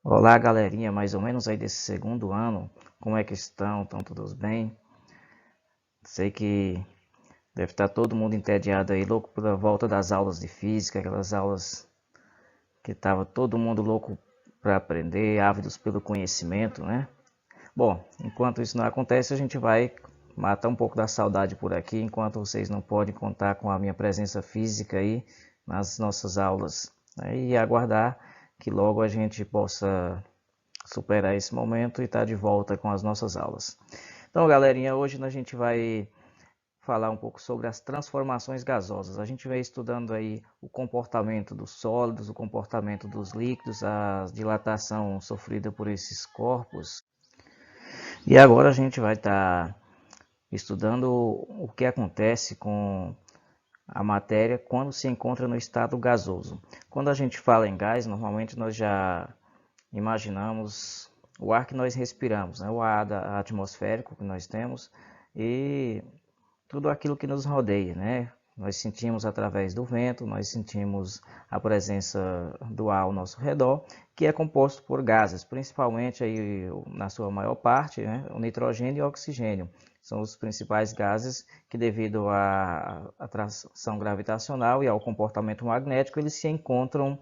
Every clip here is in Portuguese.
Olá, galerinha, mais ou menos aí desse segundo ano, como é que estão? Estão todos bem? Sei que deve estar todo mundo entediado aí, louco pela volta das aulas de física, aquelas aulas que estava todo mundo louco para aprender, ávidos pelo conhecimento, né? Bom, enquanto isso não acontece, a gente vai matar um pouco da saudade por aqui, enquanto vocês não podem contar com a minha presença física aí nas nossas aulas, né? E aguardar que logo a gente possa superar esse momento e estar de volta com as nossas aulas. Então, galerinha, hoje a gente vai falar um pouco sobre as transformações gasosas. A gente vem estudando aí o comportamento dos sólidos, o comportamento dos líquidos, a dilatação sofrida por esses corpos. E agora a gente vai estar estudando o que acontece com a matéria quando se encontra no estado gasoso. Quando a gente fala em gás, normalmente nós já imaginamos o ar que nós respiramos, né? O ar atmosférico que nós temos e tudo aquilo que nos rodeia, né? Nós sentimos através do vento, nós sentimos a presença do ar ao nosso redor, que é composto por gases, principalmente aí na sua maior parte, né? O nitrogênio e o oxigênio. São os principais gases que, devido à atração gravitacional e ao comportamento magnético, eles se encontram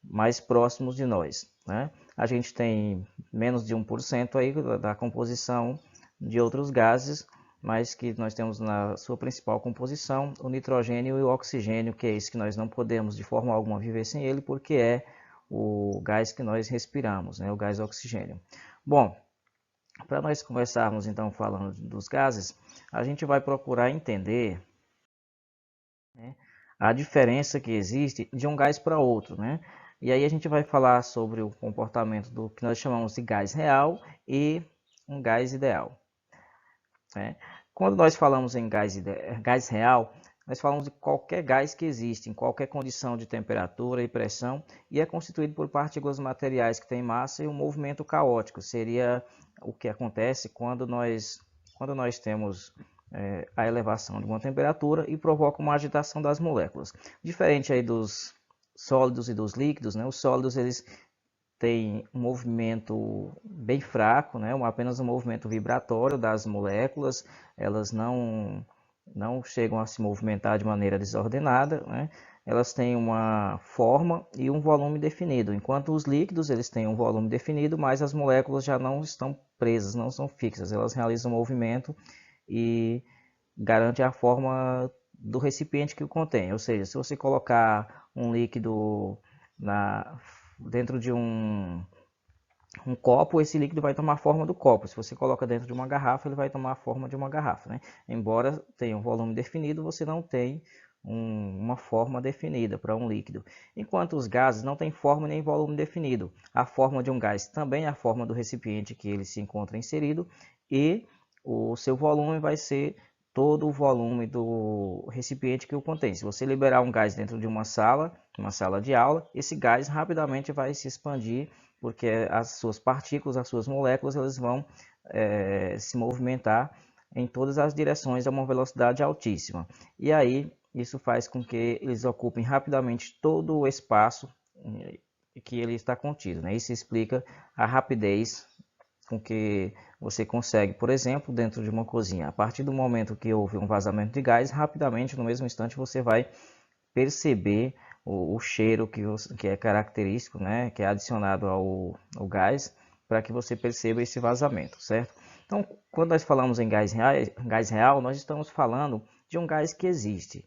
mais próximos de nós, né? A gente tem menos de 1% aí da composição de outros gases, mas que nós temos na sua principal composição o nitrogênio e o oxigênio, que é esse que nós não podemos de forma alguma viver sem ele, porque é o gás que nós respiramos, né? O gás oxigênio. Bom, para nós começarmos então falando dos gases, a gente vai procurar entender, né, a diferença que existe de um gás para outro, né? E aí a gente vai falar sobre o comportamento do que nós chamamos de gás real e um gás ideal, né? Quando nós falamos em gás real, nós falamos de qualquer gás que existe em qualquer condição de temperatura e pressão e é constituído por partículas materiais que têm massa e um movimento caótico. Seria o que acontece quando nós temos a elevação de uma temperatura e provoca uma agitação das moléculas. Diferente aí dos sólidos e dos líquidos, né? Os sólidos eles têm um movimento bem fraco, né? Apenas um movimento vibratório das moléculas, elas não chegam a se movimentar de maneira desordenada, né? Elas têm uma forma e um volume definido, enquanto os líquidos eles têm um volume definido, mas as moléculas já não estão presas, não são fixas, elas realizam movimento e garante a forma do recipiente que o contém. Ou seja, se você colocar um líquido dentro de um copo, esse líquido vai tomar a forma do copo. Se você coloca dentro de uma garrafa, ele vai tomar a forma de uma garrafa, né? Embora tenha um volume definido, você não tem uma forma definida para um líquido. Enquanto os gases não têm forma nem volume definido. A forma de um gás também é a forma do recipiente que ele se encontra inserido e o seu volume vai ser todo o volume do recipiente que o contém. Se você liberar um gás dentro de uma sala de aula, esse gás rapidamente vai se expandir porque as suas partículas, as suas moléculas, elas vão se movimentar em todas as direções a uma velocidade altíssima. E aí isso faz com que eles ocupem rapidamente todo o espaço que ele está contido, né? Isso explica a rapidez com que você consegue, por exemplo, dentro de uma cozinha, a partir do momento que houve um vazamento de gás, rapidamente, no mesmo instante, você vai perceber o cheiro que é característico, né, que é adicionado ao gás, para que você perceba esse vazamento, certo? Então, quando nós falamos em gás real, nós estamos falando de um gás que existe.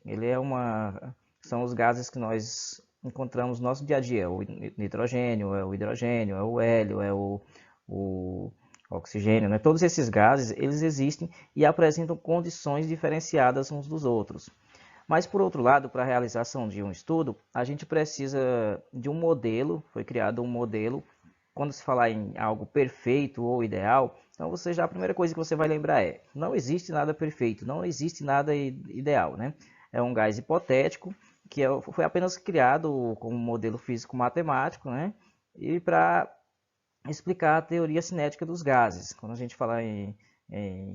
São os gases que nós encontramos no nosso dia a dia, o nitrogênio, é o hidrogênio, é o hélio, o oxigênio, né? Todos esses gases, eles existem e apresentam condições diferenciadas uns dos outros. Mas, por outro lado, para a realização de um estudo, a gente precisa de um modelo, foi criado um modelo. Quando se falar em algo perfeito ou ideal, então a primeira coisa que você vai lembrar é, não existe nada perfeito, não existe nada ideal, né? É um gás hipotético que foi apenas criado como modelo físico-matemático, né? E para explicar a teoria cinética dos gases. Quando a gente fala em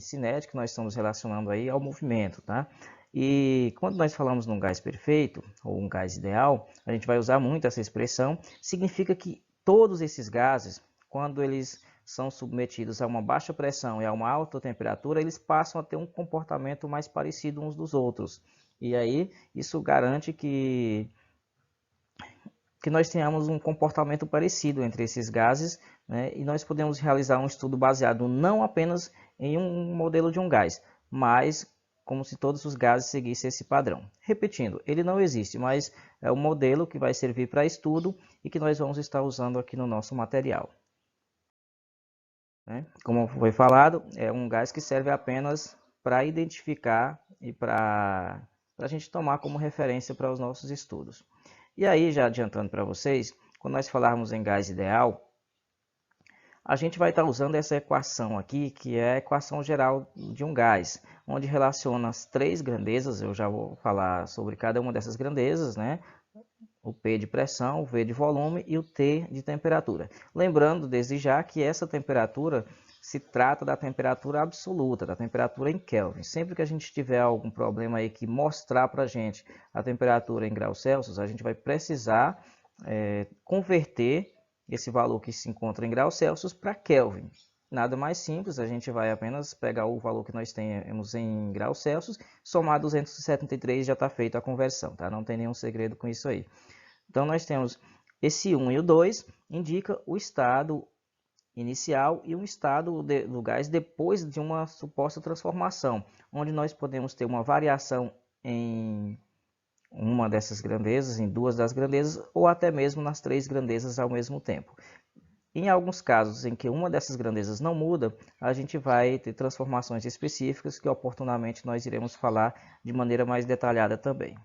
cinética, nós estamos relacionando aí ao movimento, tá? E quando nós falamos num gás perfeito ou um gás ideal, a gente vai usar muito essa expressão, significa que todos esses gases, quando eles são submetidos a uma baixa pressão e a uma alta temperatura, eles passam a ter um comportamento mais parecido uns dos outros. E aí isso garante que nós tenhamos um comportamento parecido entre esses gases, né? E nós podemos realizar um estudo baseado não apenas em um modelo de um gás, mas como se todos os gases seguissem esse padrão. Repetindo, ele não existe, mas é um modelo que vai servir para estudo e que nós vamos estar usando aqui no nosso material. Como foi falado, é um gás que serve apenas para identificar e para a gente tomar como referência para os nossos estudos. E aí, já adiantando para vocês, quando nós falarmos em gás ideal, a gente vai estar usando essa equação aqui, que é a equação geral de um gás, onde relaciona as três grandezas. Eu já vou falar sobre cada uma dessas grandezas, né? O P de pressão, o V de volume e o T de temperatura. Lembrando desde já que essa temperatura se trata da temperatura absoluta, da temperatura em Kelvin. Sempre que a gente tiver algum problema aí que mostrar para a gente a temperatura em graus Celsius, a gente vai precisar converter esse valor que se encontra em graus Celsius para Kelvin. Nada mais simples, a gente vai apenas pegar o valor que nós temos em graus Celsius, somar 273 e já está feita a conversão, tá? Não tem nenhum segredo com isso aí. Então nós temos esse 1 e o 2, indica o estado inicial e um estado do gás depois de uma suposta transformação, onde nós podemos ter uma variação em uma dessas grandezas, em duas das grandezas, ou até mesmo nas três grandezas ao mesmo tempo. Em alguns casos em que uma dessas grandezas não muda, a gente vai ter transformações específicas que oportunamente nós iremos falar de maneira mais detalhada também.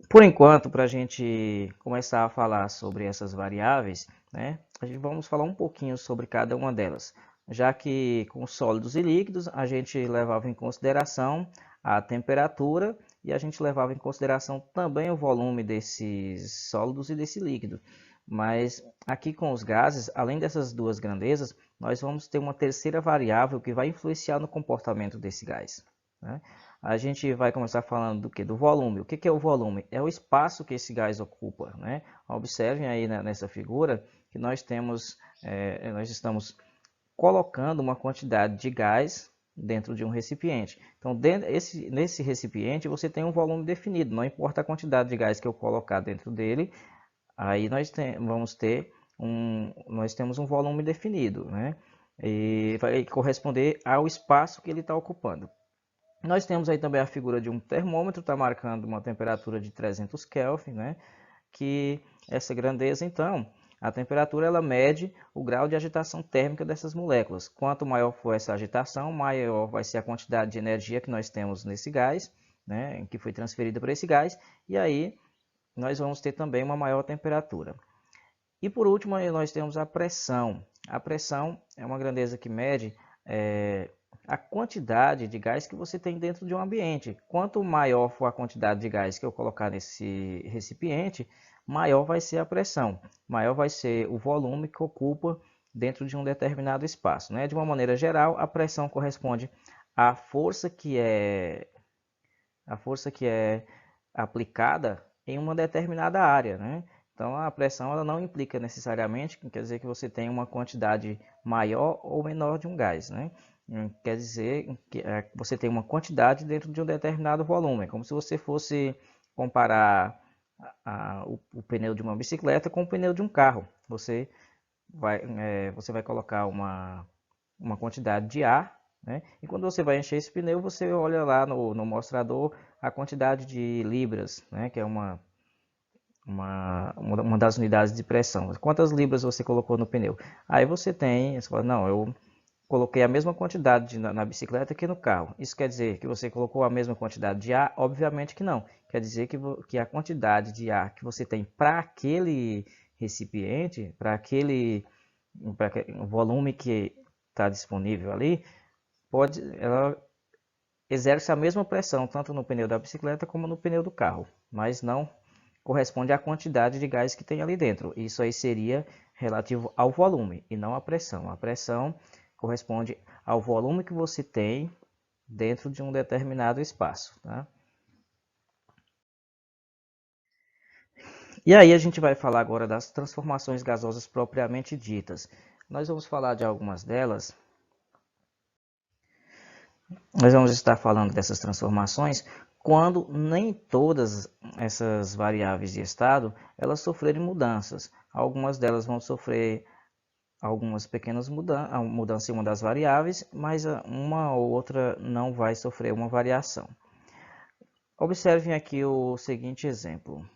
Por enquanto, para a gente começar a falar sobre essas variáveis, né, vamos falar um pouquinho sobre cada uma delas. Já que com sólidos e líquidos a gente levava em consideração a temperatura e a gente levava em consideração também o volume desses sólidos e desse líquido. Mas aqui com os gases, além dessas duas grandezas, nós vamos ter uma terceira variável que vai influenciar no comportamento desse gás, né? A gente vai começar falando do que? Do volume. O que é o volume? É o espaço que esse gás ocupa, né? Observem aí nessa figura que nós estamos colocando uma quantidade de gás dentro de um recipiente. Então, nesse recipiente você tem um volume definido, não importa a quantidade de gás que eu colocar dentro dele, aí nós temos um volume definido, né? E vai corresponder ao espaço que ele está ocupando. Nós temos aí também a figura de um termômetro, está marcando uma temperatura de 300 Kelvin, né? Que essa grandeza, então, a temperatura ela mede o grau de agitação térmica dessas moléculas. Quanto maior for essa agitação, maior vai ser a quantidade de energia que nós temos nesse gás, né? Que foi transferida para esse gás, e aí nós vamos ter também uma maior temperatura. E por último, nós temos a pressão. A pressão é uma grandeza que mede a quantidade de gás que você tem dentro de um ambiente. Quanto maior for a quantidade de gás que eu colocar nesse recipiente, maior vai ser a pressão, maior vai ser o volume que ocupa dentro de um determinado espaço, né? De uma maneira geral, a pressão corresponde à força que é aplicada em uma determinada área, né? Então a pressão ela não implica necessariamente, quer dizer que você tem uma quantidade maior ou menor de um gás, né? Quer dizer que você tem uma quantidade dentro de um determinado volume. É como se você fosse comparar o pneu de uma bicicleta com o pneu de um carro. Você vai colocar uma quantidade de ar, né? E quando você vai encher esse pneu, você olha lá no mostrador a quantidade de libras, né? Que é uma das unidades de pressão. Quantas libras você colocou no pneu? Aí você fala, não, eu coloquei a mesma quantidade na bicicleta que no carro. Isso quer dizer que você colocou a mesma quantidade de ar? Obviamente que não. Quer dizer que a quantidade de ar que você tem para aquele recipiente, para aquele volume que está disponível ali, ela exerce a mesma pressão tanto no pneu da bicicleta como no pneu do carro, mas não corresponde à quantidade de gás que tem ali dentro. Isso aí seria relativo ao volume e não à pressão. A pressão corresponde ao volume que você tem dentro de um determinado espaço, tá? E aí a gente vai falar agora das transformações gasosas propriamente ditas. Nós vamos falar de algumas delas. Nós vamos estar falando dessas transformações quando nem todas essas variáveis de estado elas sofrerem mudanças. Algumas delas vão sofrer algumas pequenas mudanças em uma das variáveis, mas uma ou outra não vai sofrer uma variação. Observem aqui o seguinte exemplo.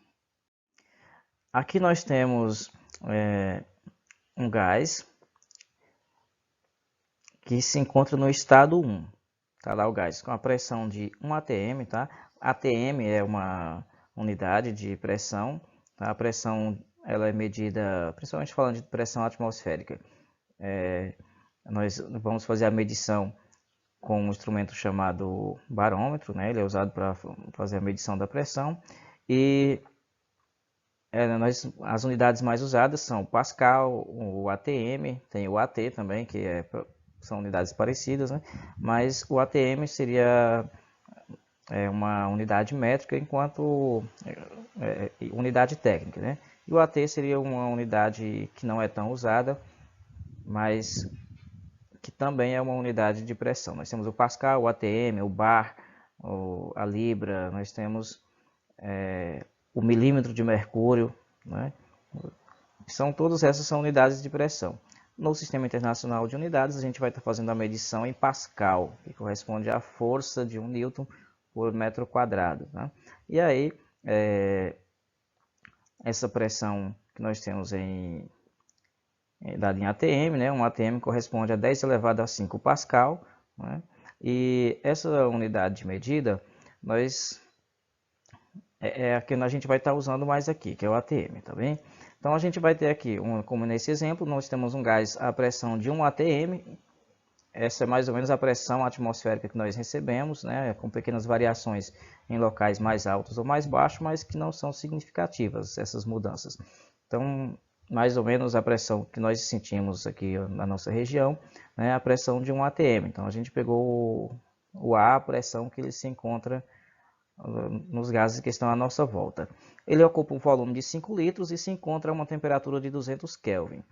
Aqui nós temos um gás que se encontra no estado 1. Está lá o gás com a pressão de 1 atm, tá? atm é uma unidade de pressão, tá? A pressão ela é medida, principalmente falando de pressão atmosférica. Nós vamos fazer a medição com um instrumento chamado barômetro, né? Ele é usado para fazer a medição da pressão. E as unidades mais usadas são o Pascal, o ATM, tem o AT também, que são unidades parecidas, né? Mas o ATM seria uma unidade métrica, enquanto unidade técnica, né? E o AT seria uma unidade que não é tão usada, mas que também é uma unidade de pressão. Nós temos o Pascal, o ATM, o bar, a libra, nós temos o milímetro de mercúrio, né? Todas essas são unidades de pressão. No Sistema Internacional de Unidades, a gente vai estar fazendo a medição em Pascal, que corresponde à força de 1 newton por metro quadrado. Tá? E aí, essa pressão que nós temos dada em ATM, né? Um ATM corresponde a 10 elevado a 5 Pascal, né? E essa unidade de medida, é a que a gente vai estar usando mais aqui, que é o ATM, tá bem? Então a gente vai ter aqui, como nesse exemplo, nós temos um gás a pressão de 1 atm, essa é mais ou menos a pressão atmosférica que nós recebemos, né, com pequenas variações em locais mais altos ou mais baixos, mas que não são significativas essas mudanças. Então, mais ou menos a pressão que nós sentimos aqui na nossa região, né, é a pressão de 1 atm. Então a gente pegou o ar, a pressão que ele se encontra nos gases que estão à nossa volta. Ele ocupa um volume de 5 litros e se encontra a uma temperatura de 200 Kelvin.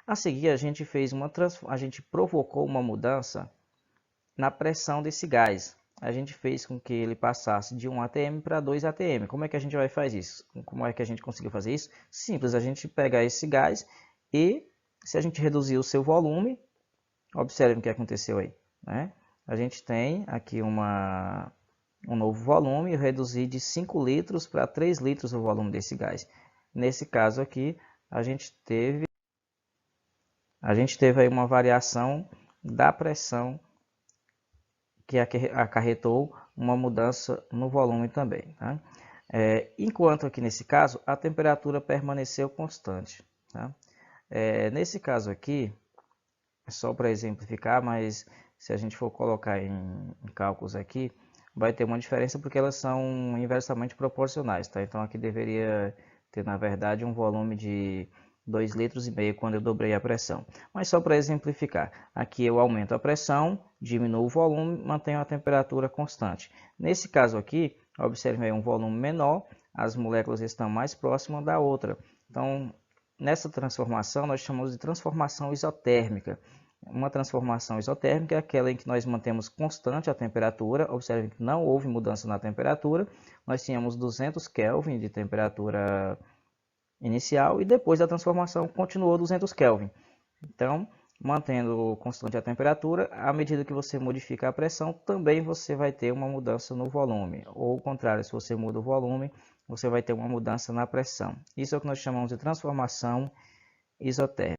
A seguir, a gente provocou uma mudança na pressão desse gás. A gente fez com que ele passasse de 1 atm para 2 atm. Como é que a gente vai fazer isso? Como é que a gente conseguiu fazer isso? Simples, a gente pega esse gás e, se a gente reduzir o seu volume, observe o que aconteceu aí, né? A gente tem aqui um novo volume, eu reduzi de 5 litros para 3 litros o volume desse gás. Nesse caso aqui, a gente teve aí uma variação da pressão que acarretou uma mudança no volume também. Tá? Enquanto aqui nesse caso, a temperatura permaneceu constante. Tá? Nesse caso aqui, é só para exemplificar, mas se a gente for colocar em cálculos aqui, vai ter uma diferença porque elas são inversamente proporcionais, tá? Então aqui deveria ter, na verdade, um volume de 2,5 litros quando eu dobrei a pressão. Mas só para exemplificar, aqui eu aumento a pressão, diminuo o volume, mantenho a temperatura constante. Nesse caso aqui, observe aí um volume menor, as moléculas estão mais próximas da outra. Então, nessa transformação, nós chamamos de transformação isotérmica. Uma transformação isotérmica é aquela em que nós mantemos constante a temperatura. Observe que não houve mudança na temperatura. Nós tínhamos 200 Kelvin de temperatura inicial e depois da transformação continuou 200 Kelvin. Então, mantendo constante a temperatura, à medida que você modifica a pressão, também você vai ter uma mudança no volume. Ou ao contrário, se você muda o volume, você vai ter uma mudança na pressão. Isso é o que nós chamamos de transformação isotérmica.